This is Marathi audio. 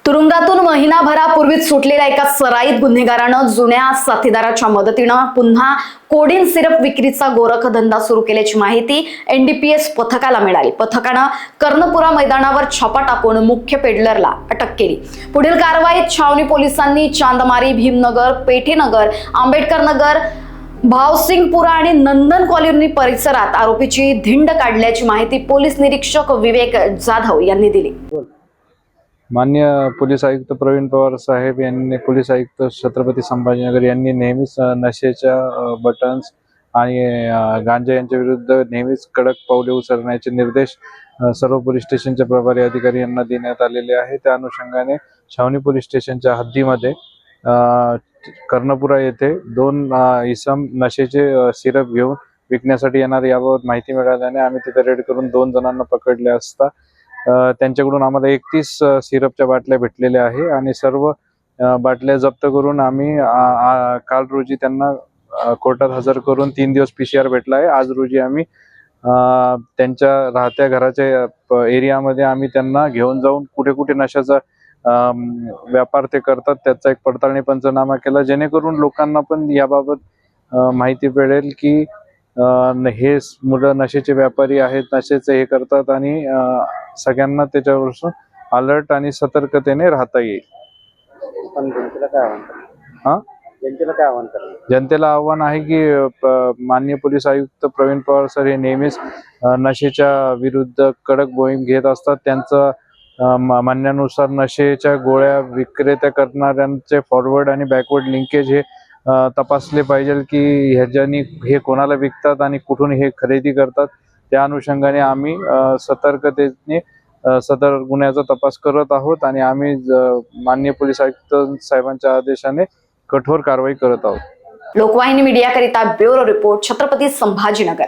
तुरुंगातून महिनाभरापूर्वीच सुटलेल्या एका सराईत गुन्हेगारानं जुन्या साथीदाराच्या मदतीनं पुन्हा कोडीन सिरप विक्रीचा गोरखधंदा सुरू केल्याची माहिती एनडीपीएस पथकाला मिळाली। पथकानं कर्णपुरा मैदानावर छापा टाकून मुख्य पेडलरला अटक केली। पुढील कारवाईत छावणी पोलिसांनी चांदमारी, भीमनगर, पेठेनगर, आंबेडकर नगर, भावसिंगपुरा आणि नंदन कॉलनी परिसरात आरोपीची धिंड काढल्याची माहिती पोलीस निरीक्षक विवेक जाधव यांनी दिली। माननीय पोलीस आयुक्त प्रवीण पवार साहेब यांनी पोलीस आयुक्त छत्रपती संभाजीनगर यांनी नेहमीच नशेच्या बटन्स आणि गांजा यांच्या विरुद्ध नेहमीच कडक पावले उचलण्याचे निर्देश सर्व पोलीस स्टेशनच्या प्रभारी अधिकारी यांना देण्यात आलेले आहे। त्या अनुषंगाने छावणी पोलीस स्टेशनच्या हद्दीमध्ये कर्णपुरा येथे दोन इसम नशेचे सिरप घेऊन विकण्यासाठी येणार याबाबत माहिती मिळाल्याने आम्ही तिथे रेड करून 2 जणांना पकडले असता त्यांच्याकडून आम्हाला 31 सिरपच्या बाटल्या भेटलेल्या आहे आणि सर्व बाटल्या जप्त करून आम्ही काल रोजी त्यांना कोर्टात हजर करून 3 दिवस PCR भेटला आहे। आज रोजी आम्ही त्यांच्या राहत्या घराच्या एरियामध्ये आम्ही त्यांना घेऊन जाऊन कुठे कुठे नशाचा व्यापार ते करतात त्याचा एक पडताळणी पंचनामा केला, जेणेकरून लोकांना पण याबाबत माहिती मिळेल की हे मुलं नशेचे व्यापारी आहेत, नशेचे हे करतात आणि सगळ्यांना त्याच्यावर अलर्ट आणि सतर्कतेने राहता येईल। पण जनतेला काय आव्हान जनतेला आव्हान आहे की माननीय पोलीस आयुक्त प्रवीण पवार सर हे नेहमीच नशेच्या विरुद्ध कडक मोहीम घेत असतात। त्यांचं म्हणण्यानुसार नशेच्या गोळ्या विक्रेत्या करणाऱ्यांचे फॉरवर्ड आणि बॅकवर्ड लिंकेज हे तपासले पाहिजे की ह्याच्यानी हे कोणाला विकतात आणि कुठून हे खरेदी करतात। त्या अनुषंगाने आम्ही सतर्कतेने सदर गुन्ह्याचा तपास करत आहोत आणि आम्ही माननीय पोलीस आयुक्त साहेबांच्या आदेशाने कठोर कारवाई करत आहोत। लोकवाहिनी मीडियाकरिता ब्युरो रिपोर्ट, छत्रपती संभाजीनगर।